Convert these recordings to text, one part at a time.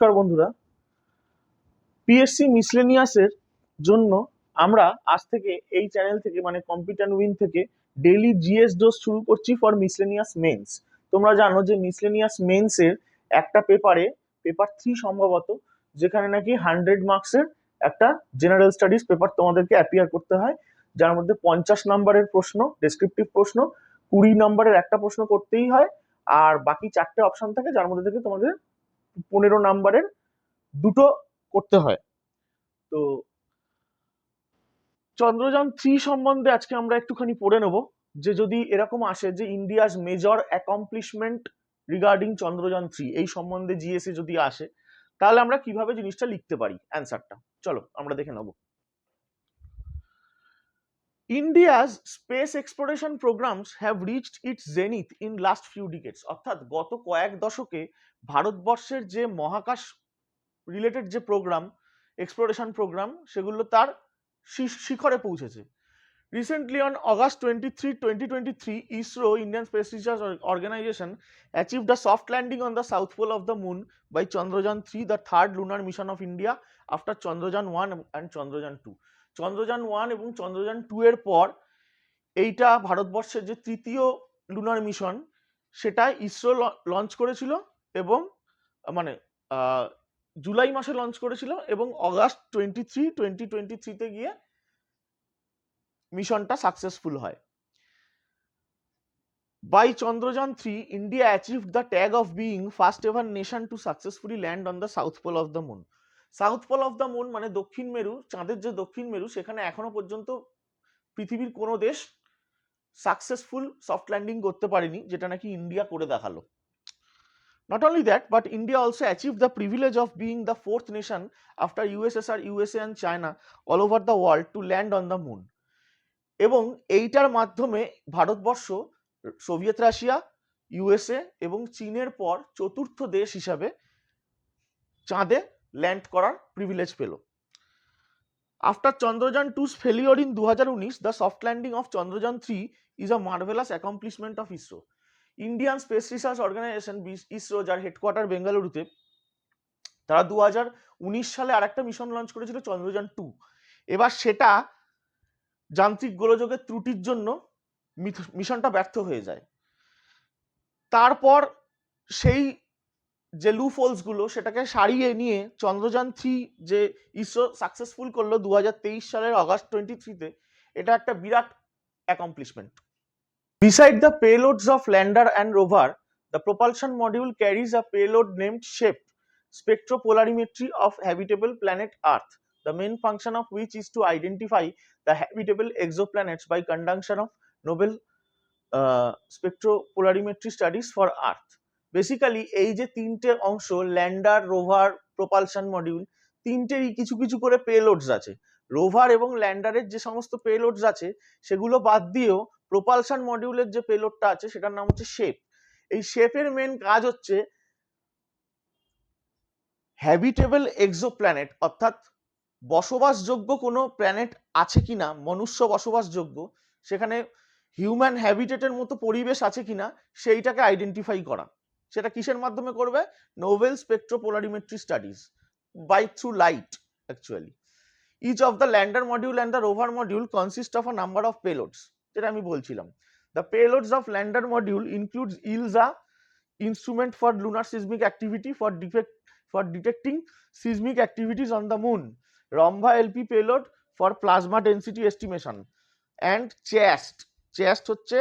নমস্কার বন্ধুরা, পিএসসি মিসলেনিয়াসের জন্য আমরা আজ থেকে এই চ্যানেল থেকে মানে কম্পিউটার উইন থেকে ডেইলি জিএস ডোজ শুরু করছি ফর মিসলেনিয়াস মেন্স। তোমরা জানো যে মিসলেনিয়াস মেন্স এর একটা পেপারে, পেপার 3 সম্ভবত, যেখানে নাকি 100 মার্কসের একটা জেনারেল স্টাডিজ পেপার তোমাদেরকে অ্যাপিয়ার করতে হয়, যার মধ্যে 50 নম্বরের প্রশ্ন, ডেসক্রিপটিভ প্রশ্ন, 20 নম্বরের একটা প্রশ্ন করতেই হয়, আর বাকি 4টে অপশন থাকে, যার মধ্যে থেকে তোমাদের 15 নম্বরের দুটো করতে হয়। তো চন্দ্রযান 3 সম্বন্ধে আজকে আমরা একটুখানি পড়ে নেব, যে যদি এরকম আসে যে India's major accomplishment regarding Chandrayaan 3 এই সম্বন্ধে জিএসএ যদি আসে, তাহলে আমরা কিভাবে জিনিসটা লিখতে পারি অ্যান্সারটা। চলো আমরা দেখে নেব। India's space exploration programs have reached it's zenith in last few ডিকেডস। অর্থাৎ গত কয়েক দশকে ভারতবর্ষের যে মহাকাশ রিলেটেড যে প্রোগ্রাম, এক্সপ্লোরেশন প্রোগ্রাম, সেগুলো তার শিখরে পৌঁছেছে। Recently, on August 23, 2023, ISRO, Indian Space Research Organization, achieved a soft landing on the south pole of the moon by Chandrayaan-3, the third lunar mission of India after Chandrayaan-1 and Chandrayaan-2. Chandrayaan-1 এবং Chandrayaan-2 এর পর এইটা ভারতবর্ষের যে তৃতীয় lunar mission, সেটা ISRO launch করেছিল এবং মানে জুলাই মাসে লঞ্চ করেছিল এবং অগাস্ট 23, 2023 গিয়ে মিশনটা সাকসেসফুল হয়। By Chandrayaan-3, India achieved the tag of being first ever nation to successfully land on the south pole of the moon. South pole of the moon মানে দক্ষিণ মেরু, চাঁদের যে দক্ষিণ মেরু, সেখানে এখনো পর্যন্ত পৃথিবীর কোনো দেশ সাকসেসফুল সফট ল্যান্ডিং করতে পারেনি, যেটা নাকি ইন্ডিয়া করে দেখালো। Not only that, but India also achieved the privilege of being the fourth nation after USSR, USA and China all over the world to land on the moon. এবং এইটার মাধ্যমে Bharatvarsha Soviet Russia, USA এবং চীনের পর চতুর্থ দেশ হিসাবে চাঁদে ল্যান্ড করার প্রিভিলেজ পেল। After Chandrayaan-2's failure in 2019, the soft landing of Chandrayaan-3 is a marvelous accomplishment of ISRO. Indian Space Research Organisation, ISRO, যার হেডকোয়ার্টার বেঙ্গালুরুতে, তারা 2019 সালে আর একটা মিশন লঞ্চ করেছিল Chandrayaan-2। এবার সেটা যান্ত্রিক গোলযোগের ত্রুটির জন্য মিশনটা ব্যর্থ হয়ে যায়। তারপর সেই যে লুফোলস গুলো, সেটাকে সারিয়ে নিয়ে Chandrayaan-3 যে ইসরো সাকসেসফুল করলো 2023 সালের অগাস্ট 23-তে, এটা একটা বিরাট accomplishment. Beside the payloads of lander and rover, the propulsion module carries a payload named SHAPE, spectropolarimetry of habitable planet Earth, the main function of which is to identify the habitable exoplanets by conduction of novel spectropolarimetry studies for Earth. Basically এই যে তিনটে অংশ, lander, rover, propulsion module, তিনটেরই কিছু কিছু করে payloads আছে। Rover এবং ল্যান্ডারের যে সমস্ত পেলোডস আছে সেগুলো বাদ দিয়েও প্রপালশন মডিউলের যে পেলোডটা আছে সেটার নাম হচ্ছে শেপ। এই শেপের মেন কাজ হচ্ছে হ্যাবিটেবল এক্সোপ্ল্যানেট, অর্থাৎ বসবাসযোগ্য কোনো প্ল্যানেট আছে কিনা, মনুষ্য বসবাসযোগ্য, সেখানে হিউম্যান হ্যাবিটেটের মতো পরিবেশ আছে কিনা, সেইটাকে আইডেন্টিফাই করা। সেটা কিসের মাধ্যমে করবে? Novel spectropolarimetry studies by through light actually. Each of the lander module and the rover module consist of a number of payloads, যেটা আমি বলছিলাম। The payloads of lander module includes ILSA, instrument for lunar seismic activity for detecting seismic activities on the moon, Rhomba LP payload for plasma density estimation, and CHAST হচ্ছে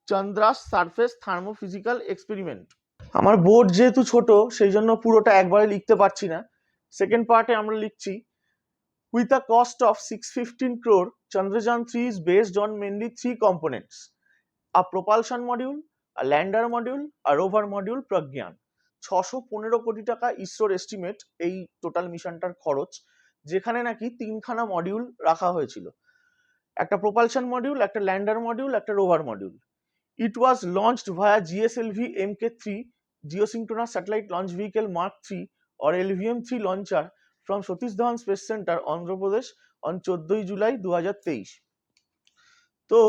Chandra's Surface Thermophysical Experiment। আমার board যেহেতু ছোট, সেই জন্য পুরোটা একবারে লিখতে পারছি না। সেকেন্ড পার্টে আমরা লিখছি, with a cost of 615 crore, Chandrayaan-3 is based on mainly 3 components: a propulsion module, a lander module, a rover module, Pragyan. 615 কোটি টাকা ইসরোর এস্টিমেট এই টোটাল মিশনটার খরচ, যেখানে নাকি 3খানা মডিউল রাখা হয়েছিল, একটা প্রপালশন মডিউল, একটা ল্যান্ডার মডিউল, একটা rover module. It was launched via GSLV Mk3 জিওসিনক্রোনাস satellite launch vehicle mark 3 or LVM-3 launcher from Satish Dhawan space centre, Andhra Pradesh, on 14 July 2023। তো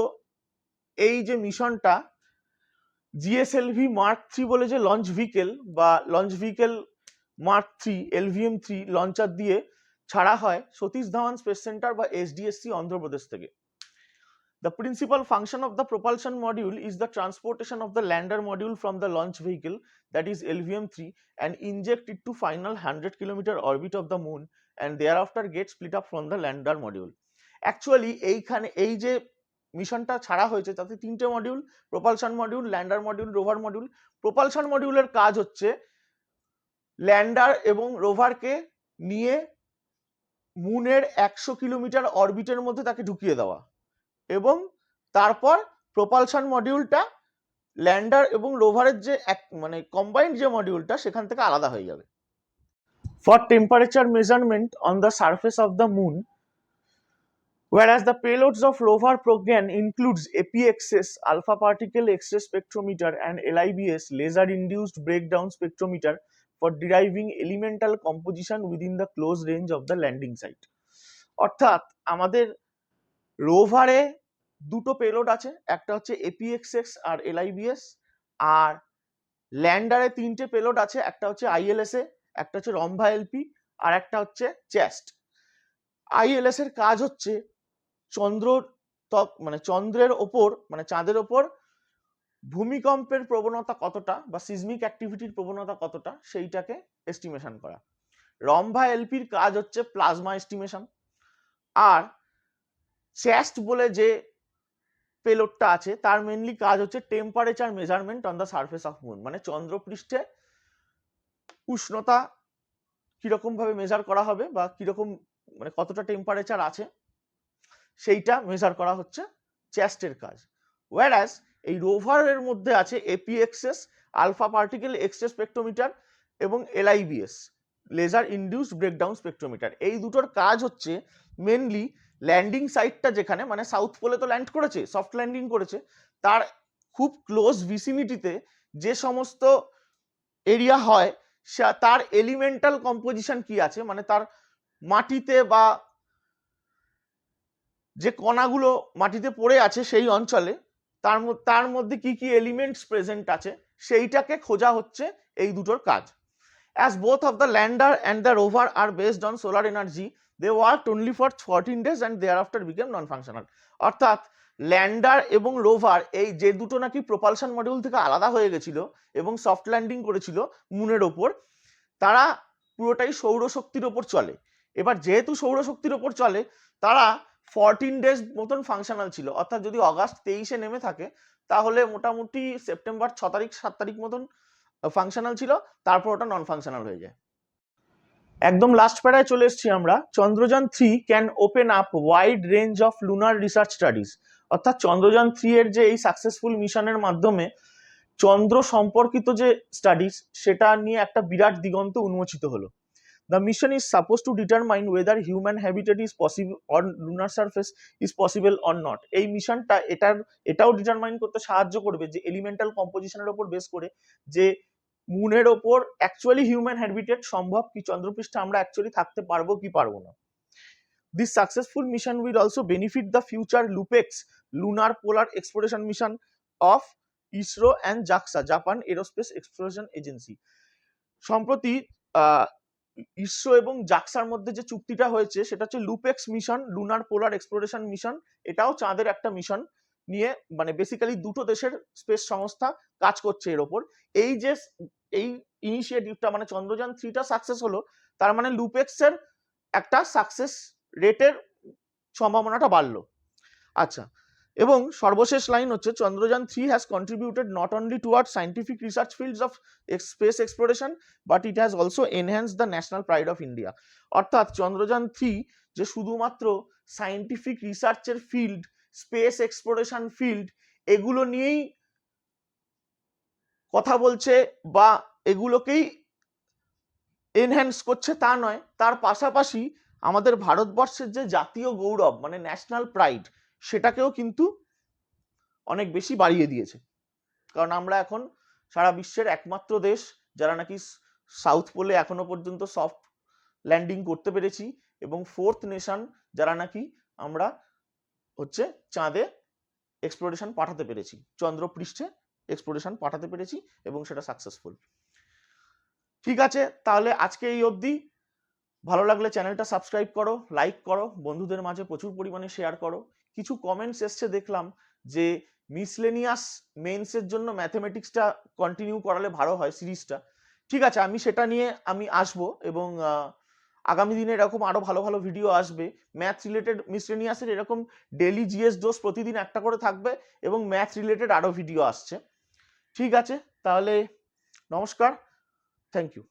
এই যে মিশনটা GSLV মার্ক 3 বলে যে লঞ্চ ভেহিকেল বা launch vehicle mark 3 LVM-3 launcher দিয়ে ছাড়া হয় সতীশ ধাওয়ান স্পেস সেন্টার বা SDSC অন্ধ্রপ্রদেশ থেকে। The principal function of the propulsion module is the transportation of the lander module from the launch vehicle, that is LVM-3, and inject it to final 100 km orbit of the moon and thereafter get split up from the lander module. Actually এইখানে এই যে মিশনটা ছাড়া হয়েছে তাতে তিনটে module, propulsion module, lander module, rover module. Propulsion মডিউলের কাজ হচ্ছে ল্যান্ডার এবং রোভারকে নিয়ে মুনের 100 কিলোমিটার অরবিটের মধ্যে তাকে ঢুকিয়ে দেওয়া, এবং তারপর প্রপালশন মডিউলটা ল্যান্ডার এবং রোভারের যে মানে কম্বাইন্ড যে মডিউলটা সেখান থেকে আলাদা হয়ে যাবে। For temperature measurement on the surface of the moon, whereas the payloads of rover Progyan includes APXS alpha particle X-ray spectrometer and LIBS laser induced breakdown spectrometer for deriving elemental composition within the close range of the landing site. অর্থাৎ আমাদের রোভারে দুটো payload আছে, একটা হচ্ছে APXS আর LIBS, আর ল্যান্ডারে তিনটে payload আছে, একটা হচ্ছে ILSA, একটা হচ্ছে রম্ভা LP, আর একটা হচ্ছে চেস্ট। ILS এর কাজ হচ্ছে চন্দ্রের ওপর মানে চাঁদের ওপর ভূমিকম্পের প্রবণতা কতটা বা সিজমিক অ্যাক্টিভিটির প্রবণতা কতটা সেইটাকে এস্টিমেশন করা। রম্ভা এলপির কাজ হচ্ছে প্লাজমা এস্টিমেশন। আর চেস্ট বলে যে পেলোডটা আছে তার মেনলি কাজ হচ্ছে temperature measurement on the surface of moon, মানে চন্দ্রপৃষ্ঠে উষ্ণতা কিরকম ভাবে মেজার করা হবে বা কিরকম মানে কতটা টেম্পারেচার আছে সেইটা মেজার করা হচ্ছে চেস্টের কাজ। ওয়ারাস এই রোভারের মধ্যে আছে APXS alpha particle X-ray spectrometer এবং LIBS laser induced breakdown spectrometer. এই দুটোর কাজ হচ্ছে মেনলি ল্যান্ডিং সাইটটা যেখানে মানে সাউথ পোলে তো ল্যান্ড করেছে, সফট ল্যান্ডিং করেছে, তার খুব ক্লোজ ভিসিনিটিতে যে সমস্ত এরিয়া হয় তার এলিমেন্টাল কম্পোজিশন কি আছে, মানে তার মাটিতে বা যে কণাগুলো মাটিতে পড়ে আছে সেই অঞ্চলে তার মধ্যে কি কি এলিমেন্টস প্রেজেন্ট আছে সেইটাকে খোঁজা হচ্ছে এই দুটোর কাজ। As both of the lander and the rover are based on solar energy, they worked only for 14 days and thereafter became non-functional. অর্থাৎ ল্যান্ডার এবং রোভার এই যে দুটো নাকি প্রপালশন মডিউল থেকে আলাদা হয়ে গেছিল এবং সফট ল্যান্ডিং করেছিল মুনের ওপর, তারা পুরোটাই সৌরশক্তির ওপর চলে। এবার যেহেতু সৌরশক্তির ওপর চলে তারা 14 ডেজ মতন ফাংশনাল ছিল, অর্থাৎ যদি অগাস্ট 23-এ নেমে থাকে তাহলে মোটামুটি সেপ্টেম্বর 6 তারিখ 7 তারিখ মতন ফাংশনাল ছিল, তারপর ওটা নন ফাংশনাল হয়ে যায়। একদম লাস্ট প্যারায় চলে এসেছি আমরা। Chandrayaan 3 can open up wide range of lunar research studies. অর্থাৎ চন্দ্রযান 3 এর যে এই সাকসেসফুল মিশনের মাধ্যমে চন্দ্র সম্পর্কিত যে স্টাডিজ সেটা নিয়ে একটা বিরাট দিগন্ত উন্মোচিত হলো। The mission is supposed to determine whether human habitat is possible on lunar surface is possible or not. এই মিশনটা এটাও ডিটারমাইন করতে সাহায্য করবে যে এলিমেন্টাল কম্পোজিশনের উপর বেস করে যে মুনের ওপর অ্যাকচুয়ালি হিউম্যান হ্যাবিটেট সম্ভব কি, চন্দ্রপৃষ্ঠে আমরা অ্যাকচুয়ালি থাকতে পারবো কি পারবো না। This successful mission will also benefit the future LUPEX lunar polar exploration mission of ISRO and JAXA Japan Aerospace Exploration Agency. সম্প্রতি ইসরো এবং জাক্সার মধ্যে যে চুক্তিটা হয়েছে সেটা হচ্ছে লুপেক্স মিশন লুনার পোলার এক্সপ্লোরেশন মিশন। এটাও চাঁদের একটা মিশন নিয়ে মানে বেসিক্যালি দুটো দেশের স্পেস সংস্থা কাজ করছে এর ওপর। এই যে এই ইনিশিয়েটিভটা মানে চন্দ্রযান 3টা সাকসেস হলো, তার মানে লুপেক্সের একটা সাকসেস রেটের সম্ভাবনাটা বাড়লো। আচ্ছা, এবং সর্বশেষ লাইন হচ্ছে Chandrayaan 3 has contributed not only toward scientific research fields of speech exploration but it has also enhance the national pride of India. অর্থাৎ চন্দ্রযান 3 যে শুধুমাত্র সায়েন্টিফিক রিসার্চের ফিল্ড, স্পেস এক্সপ্লোরেশন ফিল্ড এগুলো নিয়েই কথা বলছে বা এগুলোকেই এনহ্যান্স করছে তা নয়, তার পাশাপাশি আমাদের ভারতবর্ষের যে জাতীয় গৌরব মানে ন্যাশনাল প্রাইড সেটাকেও কিন্তু অনেক বেশি বাড়িয়ে দিয়েছে। কারণ আমরা এখন সারা বিশ্বের একমাত্র দেশ যারা নাকি সাউথ পোলে এখনো পর্যন্ত সফট ল্যান্ডিং করতে পেরেছি এবং ফোর্থ নেশন যারা নাকি আমরা হচ্ছে চাঁদে এক্সপ্লোরেশন পাঠাতে পেরেছি, চন্দ্রপৃষ্ঠে এক্সপ্লোরেশন পাঠাতে পেরেছি এবং সেটা সাকসেসফুল। ঠিক আছে, তাহলে আজকে এই অবধি। ভালো লাগলে চ্যানেলটা সাবস্ক্রাইব করো, লাইক করো, বন্ধুদের মাঝে প্রচুর পরিমাণে শেয়ার করো। কিছু কমেন্টস এসছে দেখলাম যে মিসলেনিয়াস মেন্সের জন্য ম্যাথমেটিক্সটা কন্টিনিউ করালে ভালো হয় সিরিজটা। ঠিক আছে, আমি সেটা নিয়ে আসবো, এবং আগামী দিনে এরকম আরো ভালো ভালো ভিডিও আসবে ম্যাথ রিলেটেড। মিসলেনিয়াসের এরকম ডেলি জিএস ডোজ প্রতিদিন একটা করে থাকবে, এবং ম্যাথ রিলেটেড আরো ভিডিও আসছে। ঠিক আছে, তাহলে নমস্কার, থ্যাংক ইউ।